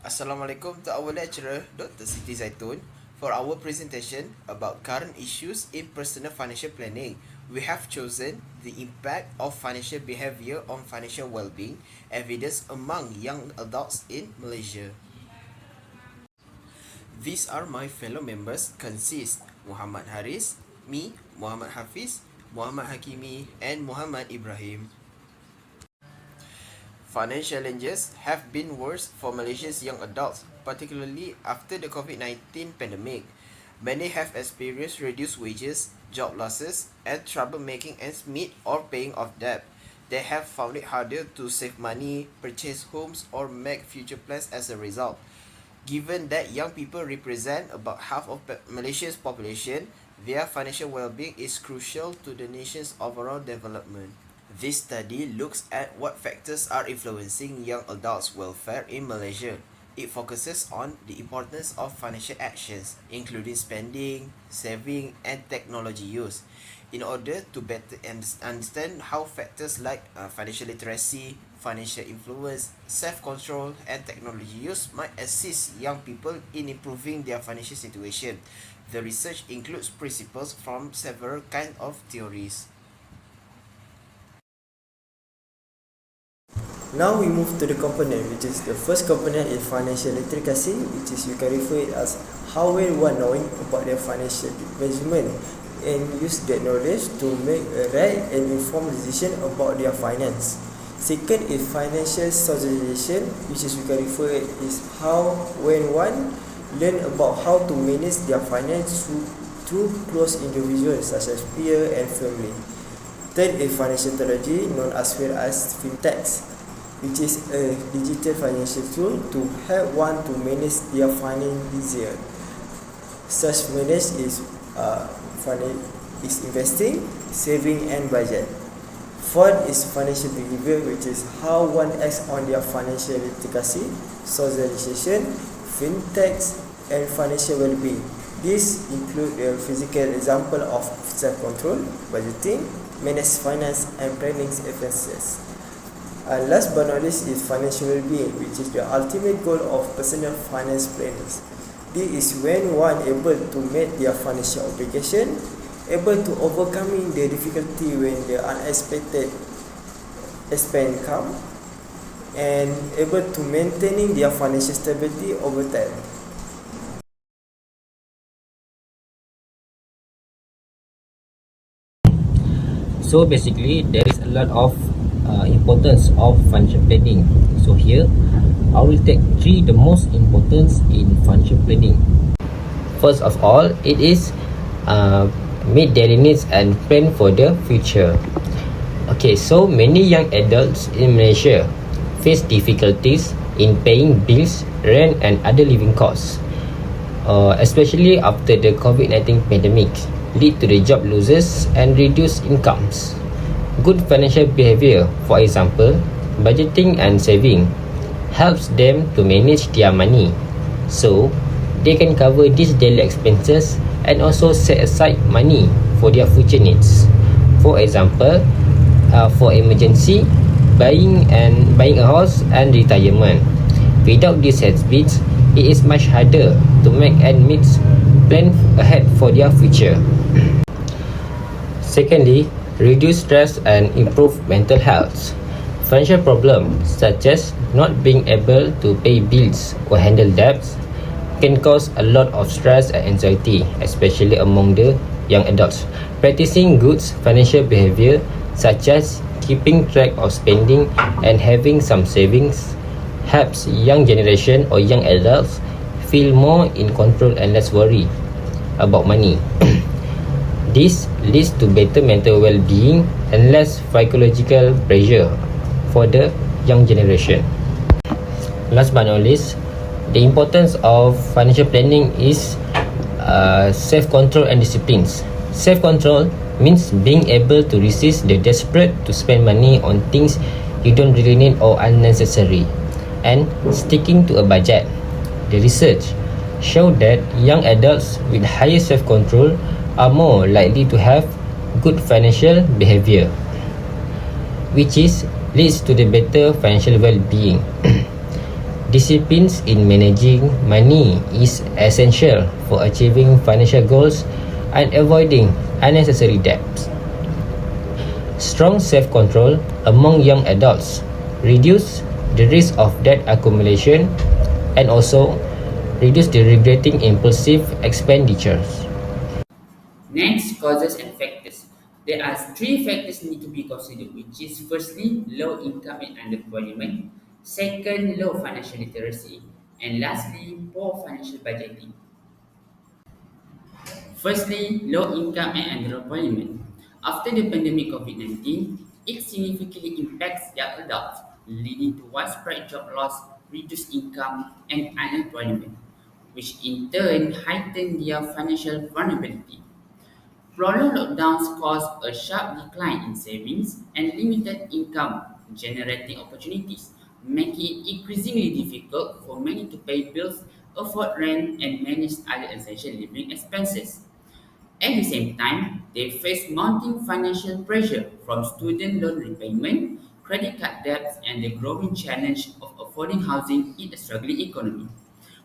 Assalamualaikum to our lecturer, Dr. Siti Zaitun. For our presentation about current issues in personal financial planning, we have chosen the impact of financial behavior on financial well-being, evidence among young adults in Malaysia. These are my fellow members consist Muhammad HARIZ, me, Muhammad Hafiz, Muhammad HAKIMIE, and Muhammad IBRAHIM. Financial challenges have been worse for Malaysia's young adults, particularly after the COVID-19 pandemic. Many have experienced reduced wages, job losses, and trouble making ends meet or paying off debt. They have found it harder to save money, purchase homes, or make future plans as a result. Given that young people represent about half of Malaysia's population, their financial well-being is crucial to the nation's overall development. This study looks at what factors are influencing young adults' welfare in Malaysia. It focuses on the importance of financial actions, including spending, saving, and technology use, in order to better understand how factors like financial literacy, financial influence, self-control, and technology use might assist young people in improving their financial situation. The research includes principles from several kinds of theories. Now we move to the component, which is the first component is financial literacy, which is you can refer it as how well one knowing about their financial management and use that knowledge to make a right and informed decision about their finance. Second is financial socialization, which is you can refer it is how when one learn about how to manage their finance through close individuals such as peer and family. Third is financial technology, known as well as fintechs, which is a digital financial tool to help one to manage their finance easier. Such manage is investing, saving, and budget. Fourth is financial behavior, which is how one acts on their financial literacy, socialization, fintechs, and financial well-being. These include the physical example of self-control, budgeting, manage finance, and planning expenses. And last but not least is financial well-being, which is the ultimate goal of personal finance planners. This is when one able to meet their financial obligation, able to overcoming the difficulty when the unexpected expense come, and able to maintaining their financial stability over time. So basically, there is a lot of importance of financial planning. So here, I will take the most importance in financial planning. First of all, it is meet daily needs and plan for the future. Okay, so many young adults in Malaysia face difficulties in paying bills, rent, and other living costs, especially after the COVID-19 pandemic, lead to the job losses and reduced incomes. Good financial behavior, for example, budgeting and saving, helps them to manage their money, so they can cover these daily expenses and also set aside money for their future needs. For example, for emergency, buying a house and retirement. Without these habits, it is much harder to make ends meet, plan ahead for their future. Secondly, reduce stress and improve mental health. Financial problems such as not being able to pay bills or handle debts can cause a lot of stress and anxiety, especially among the young adults. Practicing good financial behavior such as keeping track of spending and having some savings helps young generation or young adults feel more in control and less worry about money. This leads to better mental well-being and less psychological pressure for the young generation. Last but not least, the importance of financial planning is self-control and disciplines. Self-control means being able to resist the desperate to spend money on things you don't really need or unnecessary, and sticking to a budget. The research showed that young adults with higher self-control are more likely to have good financial behavior, which leads to the better financial well-being. Disciplines in managing money is essential for achieving financial goals and avoiding unnecessary debts. Strong self-control among young adults reduce the risk of debt accumulation and also reduce the regretting impulsive expenditures. Next, causes and factors. There are three factors need to be considered, which is firstly, low income and unemployment, second, low financial literacy, and lastly, poor financial budgeting. Firstly, low income and underemployment. After the pandemic COVID-19, it significantly impacts young adults, leading to widespread job loss, reduced income, and unemployment, which in turn heighten their financial vulnerability. Prolonged lockdowns caused a sharp decline in savings and limited income generating opportunities, making it increasingly difficult for many to pay bills, afford rent, and manage other essential living expenses. At the same time, they face mounting financial pressure from student loan repayment, credit card debts, and the growing challenge of affording housing in a struggling economy.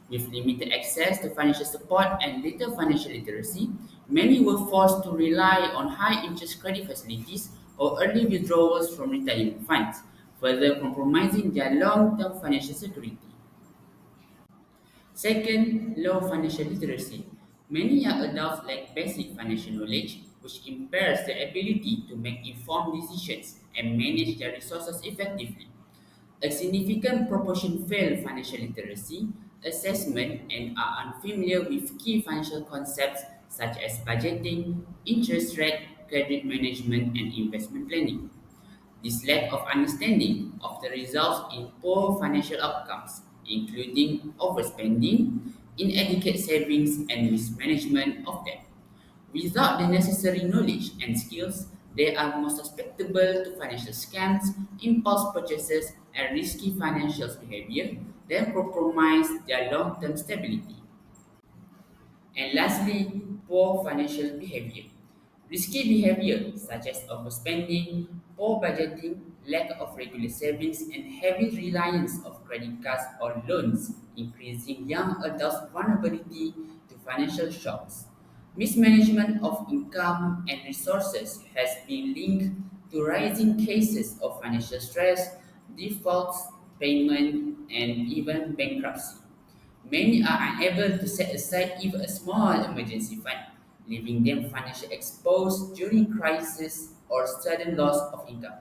With limited access to financial support and little financial literacy, many were forced to rely on high interest credit facilities or early withdrawals from retirement funds, further compromising their long term financial security. Second, low financial literacy. Many young adults lack basic financial knowledge, which impairs their ability to make informed decisions and manage their resources effectively. A significant proportion fail financial literacy assessment and are unfamiliar with key financial concepts such as budgeting, interest rate, credit management, and investment planning. This lack of understanding often results in poor financial outcomes, including overspending, inadequate savings, and mismanagement of debt. Without the necessary knowledge and skills, they are more susceptible to financial scams, impulse purchases, and risky financial behavior that compromise their long term stability. And lastly, poor financial behavior. Risky behavior such as overspending, poor budgeting, lack of regular savings, and heavy reliance of credit cards or loans, increasing young adults' vulnerability to financial shocks. Mismanagement of income and resources has been linked to rising cases of financial stress, defaults, payment, and even bankruptcy. Many are unable to set aside even a small emergency fund, leaving them financially exposed during crisis or sudden loss of income.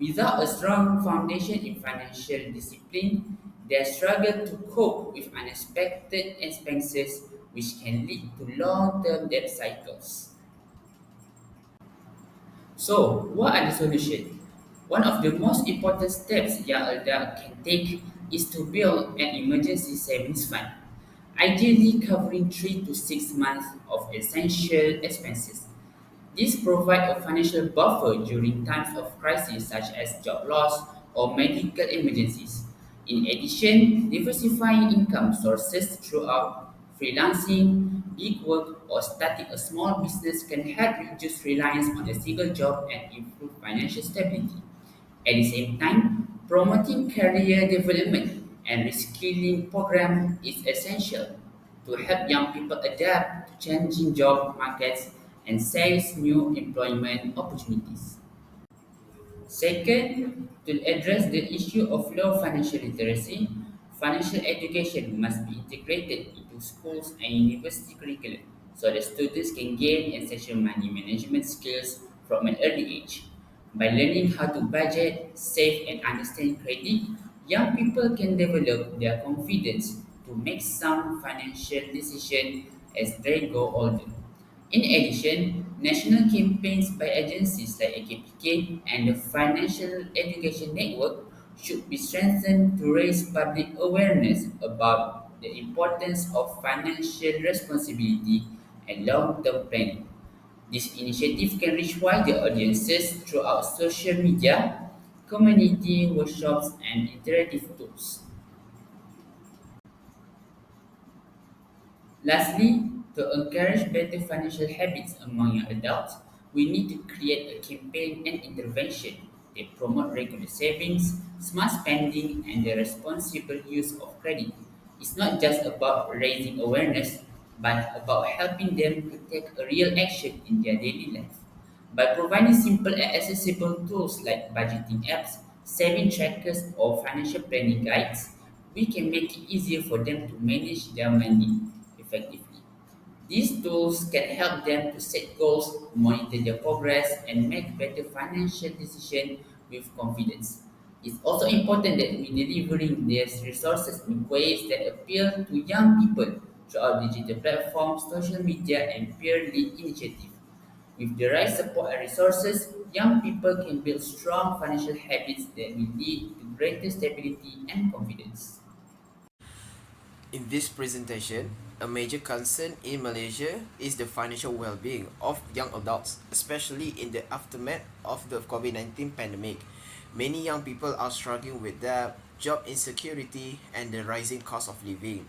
Without a strong foundation in financial discipline, they struggle to cope with unexpected expenses, which can lead to long-term debt cycles. So, what are the solutions? One of the most important steps young adults can take is to build an emergency savings fund, ideally covering 3 to 6 months of essential expenses. This provides a financial buffer during times of crisis such as job loss or medical emergencies. In addition, diversifying income sources throughout freelancing, gig work, or starting a small business can help reduce reliance on a single job and improve financial stability. At the same time, promoting career development and reskilling program is essential to help young people adapt to changing job markets and seize new employment opportunities. Second, to address the issue of low financial literacy, financial education must be integrated into schools and university curriculum so that students can gain essential money management skills from an early age. By learning how to budget, save, and understand credit, young people can develop their confidence to make sound financial decisions as they grow older. In addition, national campaigns by agencies like AKPK and the Financial Education Network should be strengthened to raise public awareness about the importance of financial responsibility and long-term planning. This initiative can reach wider audiences throughout social media, community workshops, and interactive tools. Lastly, to encourage better financial habits among young adults, we need to create a campaign and intervention They promote regular savings, smart spending, and the responsible use of credit. It's not just about raising awareness, but about helping them to take a real action in their daily life. By providing simple and accessible tools like budgeting apps, saving trackers, or financial planning guides, we can make it easier for them to manage their money effectively. These tools can help them to set goals, monitor their progress, and make better financial decisions with confidence. It's also important that we delivering these resources in ways that appeal to young people through our digital platforms, social media, and peer-led initiatives. With the right support and resources, young people can build strong financial habits that will lead to greater stability and confidence. In this presentation, a major concern in Malaysia is the financial well-being of young adults, especially in the aftermath of the COVID-19 pandemic. Many young people are struggling with debt, job insecurity, and the rising cost of living.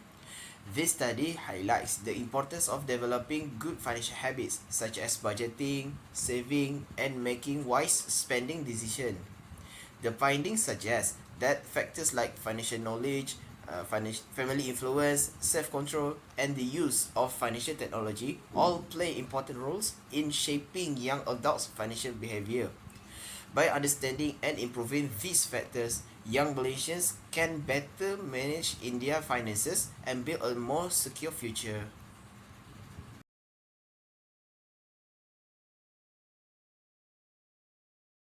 This study highlights the importance of developing good financial habits such as budgeting, saving, and making wise spending decisions. The findings suggest that factors like financial knowledge, family influence, self-control, and the use of financial technology all play important roles in shaping young adults' financial behavior. By understanding and improving these factors, young Malaysians can better manage in their finances and build a more secure future.